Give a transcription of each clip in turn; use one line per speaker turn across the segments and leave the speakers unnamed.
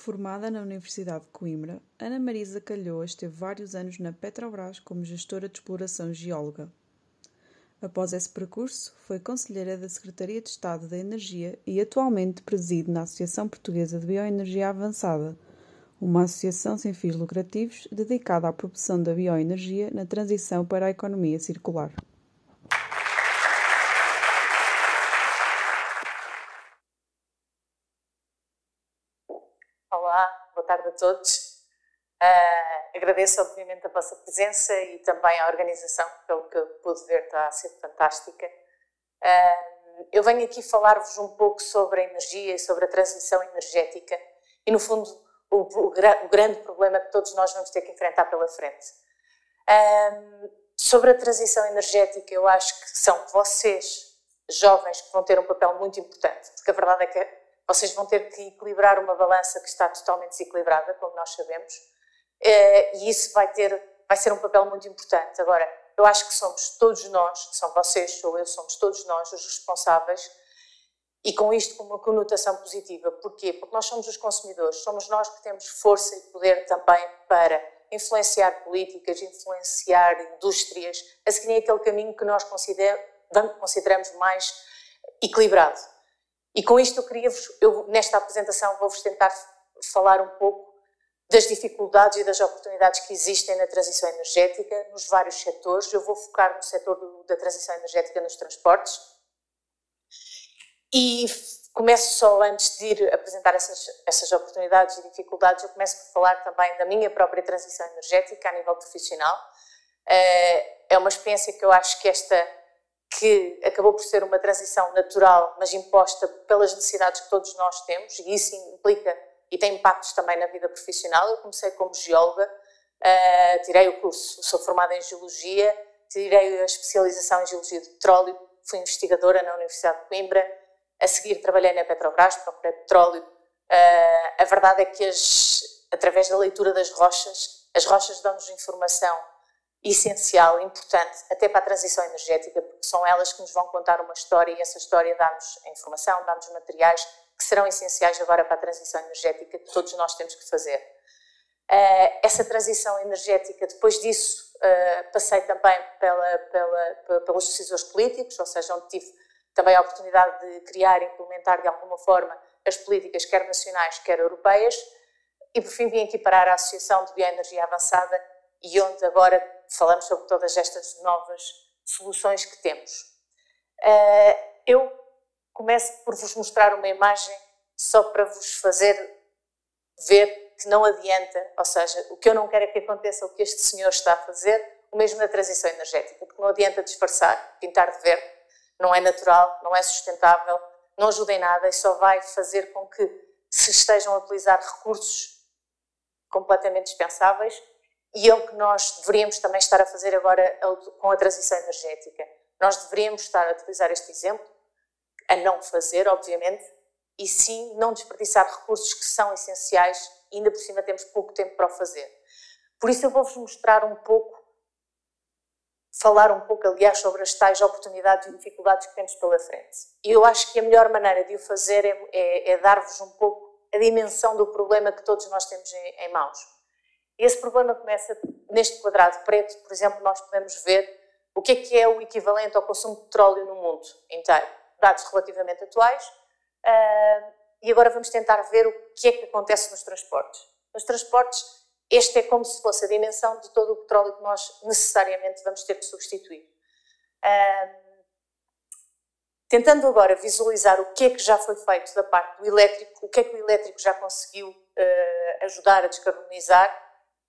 Formada na Universidade de Coimbra, Ana Marisa Calhoa esteve vários anos na Petrobras como gestora de exploração geóloga. Após esse percurso, foi conselheira da Secretaria de Estado da Energia e atualmente preside na Associação Portuguesa de Bioenergia Avançada, uma associação sem fins lucrativos dedicada à promoção da bioenergia na transição para a economia circular.
Olá, boa tarde a todos. Agradeço obviamente a vossa presença e também a organização, pelo que eu pude ver está a ser fantástica. Eu venho aqui falar-vos um pouco sobre a energia e sobre a transição energética e, no fundo, o grande problema que todos nós vamos ter que enfrentar pela frente. Sobre a transição energética, eu acho que são vocês, jovens, que vão ter um papel muito importante, porque a verdade é que vocês vão ter que equilibrar uma balança que está totalmente desequilibrada, como nós sabemos, e isso vai ser um papel muito importante. Agora, eu acho que somos todos nós, são vocês, sou eu, somos todos nós os responsáveis, e com isto com uma conotação positiva. Porquê? Porque nós somos os consumidores, somos nós que temos força e poder também para influenciar políticas, influenciar indústrias, a seguir aquele caminho que nós consideramos mais equilibrado. E com isto eu nesta apresentação vou-vos tentar falar um pouco das dificuldades e das oportunidades que existem na transição energética, nos vários setores. Eu vou focar no setor da transição energética nos transportes. E começo só, antes de ir apresentar essas oportunidades e dificuldades, eu começo por falar também da minha própria transição energética a nível profissional. É uma experiência que eu acho que acabou por ser uma transição natural, mas imposta pelas necessidades que todos nós temos, e isso implica e tem impactos também na vida profissional. Eu comecei como geóloga, tirei o curso, sou formada em geologia, tirei a especialização em geologia de petróleo, fui investigadora na Universidade de Coimbra, a seguir trabalhei na Petrobras, procurei petróleo. A verdade é que através da leitura das rochas, as rochas dão-nos informação essencial, importante, até para a transição energética, porque são elas que nos vão contar uma história e essa história dá-nos a informação, dá-nos materiais que serão essenciais agora para a transição energética que todos nós temos que fazer. Essa transição energética, depois disso, passei também pelos decisores políticos, ou seja, onde tive também a oportunidade de criar e implementar de alguma forma as políticas, quer nacionais, quer europeias, e por fim vim aqui parar a Associação de Bioenergia Avançada, e onde agora falamos sobre todas estas novas soluções que temos. Eu começo por vos mostrar uma imagem só para vos fazer ver que não adianta, ou seja, o que eu não quero é que aconteça o que este senhor está a fazer, o mesmo na transição energética, porque não adianta disfarçar, pintar de verde, não é natural, não é sustentável, não ajuda em nada e só vai fazer com que se estejam a utilizar recursos completamente dispensáveis. E é o que nós deveríamos também estar a fazer agora com a transição energética. Nós deveríamos estar a utilizar este exemplo, a não fazer, obviamente, e sim não desperdiçar recursos que são essenciais e ainda por cima temos pouco tempo para o fazer. Por isso eu vou-vos mostrar falar um pouco, aliás, sobre as tais oportunidades e dificuldades que temos pela frente. E eu acho que a melhor maneira de o fazer é dar-vos um pouco a dimensão do problema que todos nós temos em mãos. Esse problema começa neste quadrado preto. Por exemplo, nós podemos ver o que é o equivalente ao consumo de petróleo no mundo inteiro. Dados relativamente atuais. E agora vamos tentar ver o que é que acontece nos transportes. Nos transportes, este é como se fosse a dimensão de todo o petróleo que nós necessariamente vamos ter que substituir. Tentando agora visualizar o que é que já foi feito da parte do elétrico, o que é que o elétrico já conseguiu ajudar a descarbonizar,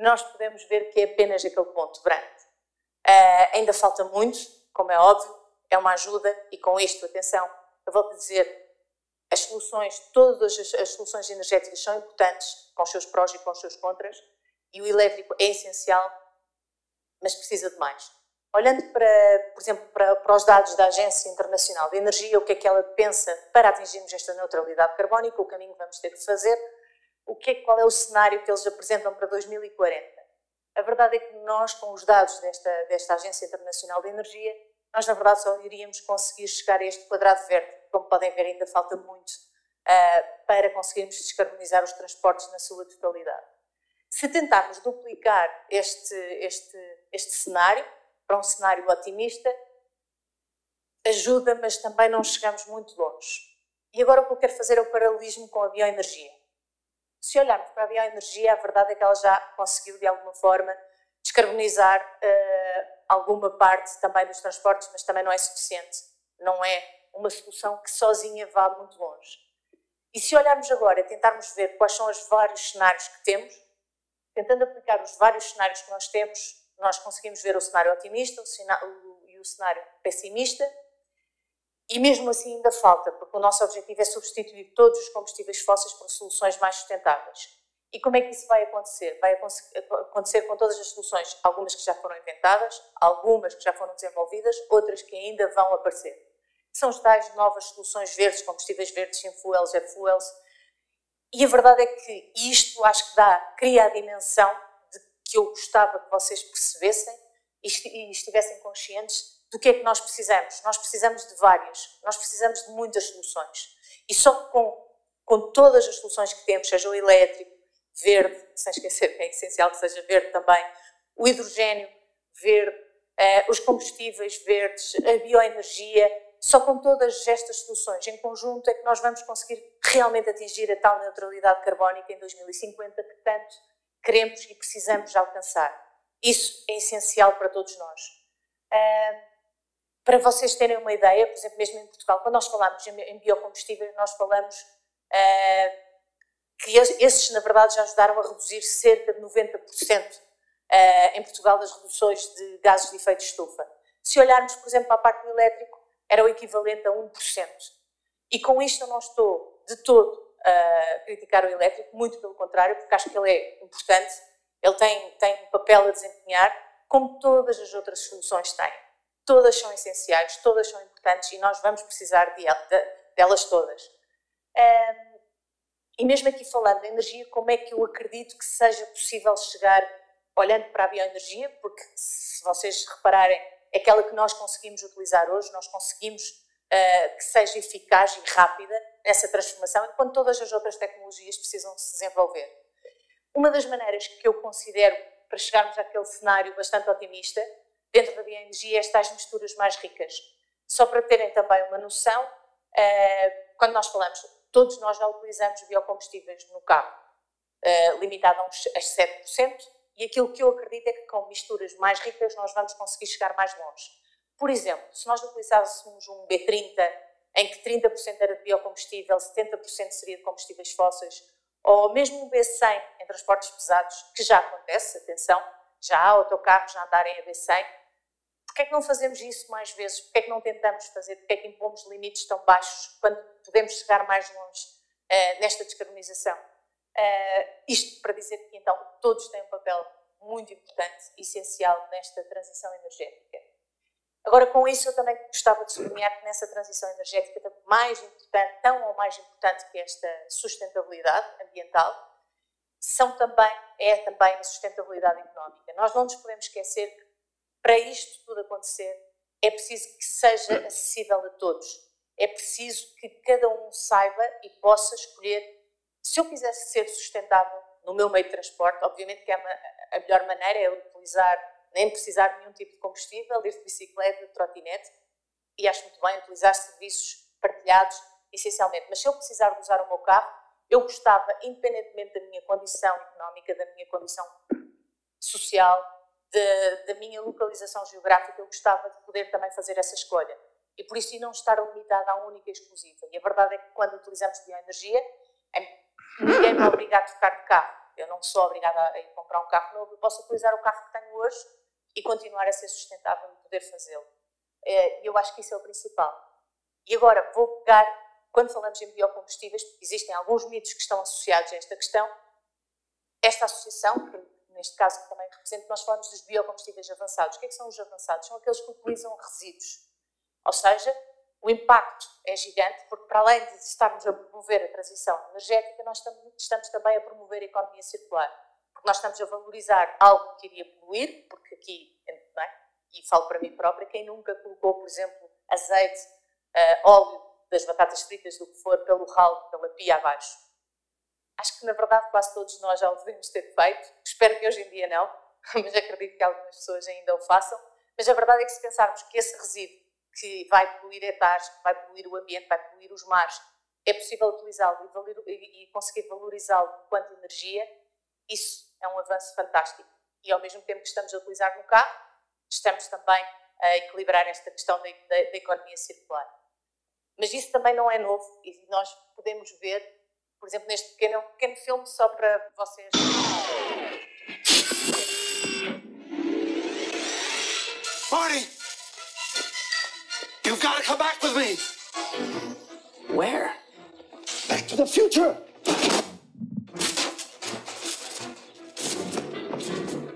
nós podemos ver que é apenas aquele ponto branco. Ainda falta muito, como é óbvio, é uma ajuda e com isto, atenção, eu vou-te dizer, todas as soluções energéticas são importantes, com os seus prós e com os seus contras, e o elétrico é essencial, mas precisa de mais. Olhando por exemplo, para os dados da Agência Internacional de Energia, o que é que ela pensa para atingirmos esta neutralidade carbónica, o caminho que vamos ter que fazer, qual é o cenário que eles apresentam para 2040? A verdade é que nós, com os dados desta Agência Internacional de Energia, nós, na verdade, só iríamos conseguir chegar a este quadrado verde. Como podem ver, ainda falta muito para conseguirmos descarbonizar os transportes na sua totalidade. Se tentarmos duplicar este cenário para um cenário otimista, ajuda, mas também não chegamos muito longe. E agora o que eu quero fazer é o paralelismo com a bioenergia. Se olharmos para a bioenergia, a verdade é que ela já conseguiu, de alguma forma, descarbonizar alguma parte também dos transportes, mas também não é suficiente. Não é uma solução que sozinha vá muito longe. E se olharmos agora e tentarmos ver quais são os vários cenários que temos, tentando aplicar os vários cenários que nós temos, nós conseguimos ver o cenário otimista e o cenário pessimista, e mesmo assim ainda falta, porque o nosso objetivo é substituir todos os combustíveis fósseis por soluções mais sustentáveis. E como é que isso vai acontecer? Vai acontecer com todas as soluções, algumas que já foram inventadas, algumas que já foram desenvolvidas, outras que ainda vão aparecer. São as tais novas soluções verdes, combustíveis verdes, synfuels, e-fuels. E a verdade é que isto acho que cria a dimensão de que eu gostava que vocês percebessem e estivessem conscientes do que é que nós precisamos. Nós precisamos de várias, nós precisamos de muitas soluções. E só com todas as soluções que temos, seja o elétrico, verde, sem esquecer que é essencial que seja verde também, o hidrogênio verde, os combustíveis verdes, a bioenergia, só com todas estas soluções em conjunto é que nós vamos conseguir realmente atingir a tal neutralidade carbónica em 2050 que tanto queremos e precisamos de alcançar. Isso é essencial para todos nós. Para vocês terem uma ideia, por exemplo, mesmo em Portugal, quando nós falamos em biocombustíveis, nós falamos que esses, na verdade, já ajudaram a reduzir cerca de 90% em Portugal das reduções de gases de efeito de estufa. Se olharmos, por exemplo, para a parte do elétrico, era o equivalente a 1%. E com isto eu não estou de todo a criticar o elétrico, muito pelo contrário, porque acho que ele é importante, ele tem um papel a desempenhar, como todas as outras soluções têm. Todas são essenciais, todas são importantes e nós vamos precisar delas todas. E mesmo aqui falando da energia, como é que eu acredito que seja possível chegar, olhando para a bioenergia, porque se vocês repararem, é aquela que nós conseguimos utilizar hoje, nós conseguimos que seja eficaz e rápida nessa transformação, enquanto todas as outras tecnologias precisam se desenvolver. Uma das maneiras que eu considero para chegarmos àquele cenário bastante otimista, dentro da bioenergia, é as tais misturas mais ricas. Só para terem também uma noção, quando nós falamos, todos nós já utilizamos biocombustíveis no carro, limitado a 7%, e aquilo que eu acredito é que com misturas mais ricas nós vamos conseguir chegar mais longe. Por exemplo, se nós utilizássemos um B30 em que 30% era de biocombustível, 70% seria de combustíveis fósseis, ou mesmo um B100 em transportes pesados, que já acontece, atenção, já há autocarros a andarem a B100, porquê é que não fazemos isso mais vezes? Porquê é que não tentamos fazer? Porquê é que impomos limites tão baixos quando podemos chegar mais longe nesta descarbonização? Isto para dizer que, então, todos têm um papel muito importante, essencial nesta transição energética. Agora, com isso, eu também gostava de sublinhar que nessa transição energética, mais importante, tão ou mais importante que esta sustentabilidade ambiental, é também a sustentabilidade económica. Nós não nos podemos esquecer que, para isto tudo acontecer, é preciso que seja acessível a todos. É preciso que cada um saiba e possa escolher. Se eu quisesse ser sustentável no meu meio de transporte, obviamente que a melhor maneira é nem precisar de nenhum tipo de combustível, ir de bicicleta, de trotinete, e acho muito bem utilizar serviços partilhados, essencialmente. Mas se eu precisar de usar o meu carro, eu gostava, independentemente da minha condição económica, da minha condição social, da minha localização geográfica, eu gostava de poder também fazer essa escolha. E por isso, não estar limitada à única e exclusiva. E a verdade é que quando utilizamos bioenergia, ninguém me obriga a trocar de carro. Eu não sou obrigada a ir comprar um carro novo. Eu posso utilizar o carro que tenho hoje e continuar a ser sustentável e poder fazê-lo. E eu acho que isso é o principal. E agora, vou pegar, quando falamos em biocombustíveis, existem alguns mitos que estão associados a esta questão. Esta associação, que neste caso que também represento, nós falamos dos biocombustíveis avançados. O que é que são os avançados? São aqueles que utilizam resíduos. Ou seja, o impacto é gigante, porque para além de estarmos a promover a transição energética, nós estamos também a promover a economia circular. Porque nós estamos a valorizar algo que iria poluir, porque aqui, não é? E falo para mim própria, quem nunca colocou, por exemplo, azeite, óleo das batatas fritas, do que for, pelo ralo, pela pia abaixo. Acho que, na verdade, quase todos nós já o devemos ter feito. Espero que hoje em dia não, mas acredito que algumas pessoas ainda o façam. Mas a verdade é que se pensarmos que esse resíduo que vai poluir hectares, que vai poluir o ambiente, vai poluir os mares, é possível utilizá-lo e conseguir valorizá-lo enquanto energia, isso é um avanço fantástico. E ao mesmo tempo que estamos a utilizar no carro, estamos também a equilibrar esta questão da economia circular. Mas isso também não é novo e nós podemos ver, por exemplo, neste pequeno filme, só para vocês...
Marty! You've got to come back with me!
Where?
Back to the future!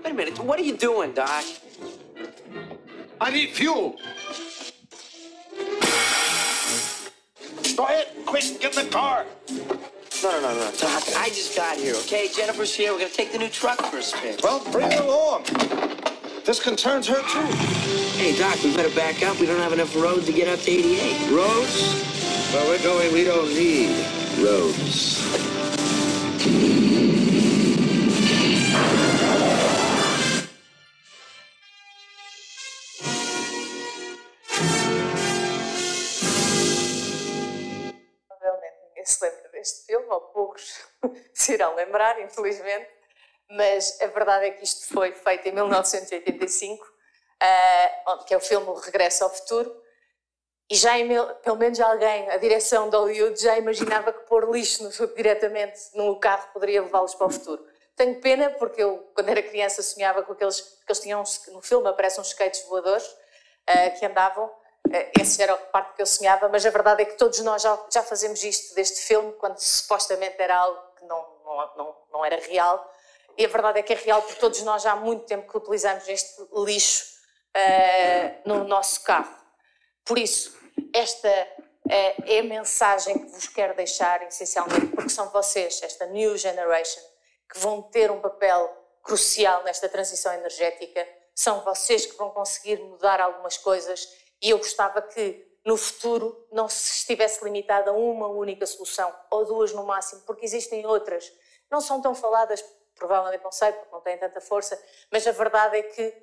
Wait a minute, what are you doing, Doc?
I need fuel! Go ahead, quick, get in the car!
No, Doc, I just got here, okay? Jennifer's here, we're gonna take the new truck for a spin.
Well, bring her along. This concerns her, too.
Hey, Doc, we better back up. We don't have enough road to get up to 88.
Roads? Where we're going, we don't need roads.
Provavelmente ninguém se lembra deste filme, ou poucos se irão lembrar, infelizmente, mas a verdade é que isto foi feito em 1985, que é o filme O Regresso ao Futuro, e já pelo menos alguém, a direção de Hollywood, já imaginava que pôr lixo diretamente no carro poderia levá-los para o futuro. Tenho pena porque eu, quando era criança, sonhava com aqueles que eles tinham, no filme aparecem uns skates voadores que andavam. Essa era a parte que eu sonhava, mas a verdade é que todos nós já fazemos isto deste filme, quando supostamente era algo que não era real. E a verdade é que é real porque todos nós já há muito tempo que utilizamos este lixo no nosso carro. Por isso, esta é a mensagem que vos quero deixar, essencialmente, porque são vocês, esta new generation, que vão ter um papel crucial nesta transição energética. São vocês que vão conseguir mudar algumas coisas e eu gostava que, no futuro, não se estivesse limitado a uma única solução, ou duas no máximo, porque existem outras. Não são tão faladas, provavelmente não sei, porque não têm tanta força, mas a verdade é que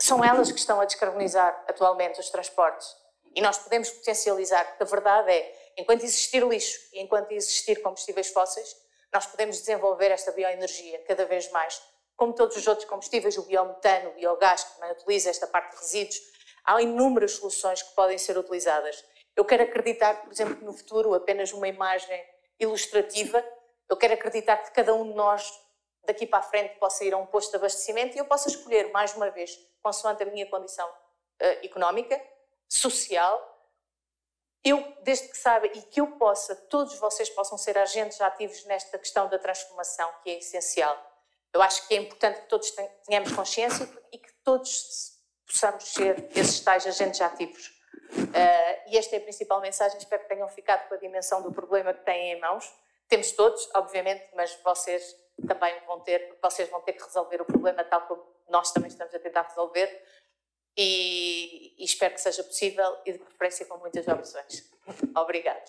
são elas que estão a descarbonizar atualmente os transportes. E nós podemos potencializar, porque a verdade é, enquanto existir lixo e enquanto existir combustíveis fósseis, nós podemos desenvolver esta bioenergia cada vez mais, como todos os outros combustíveis, o biometano, o biogás, que também utiliza esta parte de resíduos. Há inúmeras soluções que podem ser utilizadas. Eu quero acreditar, por exemplo, que no futuro, apenas uma imagem ilustrativa, eu quero acreditar que cada um de nós, daqui para a frente, possa ir a um posto de abastecimento e eu possa escolher, mais uma vez, consoante a minha condição económica, social, desde que saiba e que eu possa, todos vocês possam ser agentes ativos nesta questão da transformação, que é essencial. Eu acho que é importante que todos tenhamos consciência e que todos possamos ser esses tais agentes ativos. E esta é a principal mensagem, espero que tenham ficado com a dimensão do problema que têm em mãos. Temos todos, obviamente, mas vocês também vão ter, porque vocês vão ter que resolver o problema tal como nós também estamos a tentar resolver. E espero que seja possível e de preferência com muitas opções. Obrigada.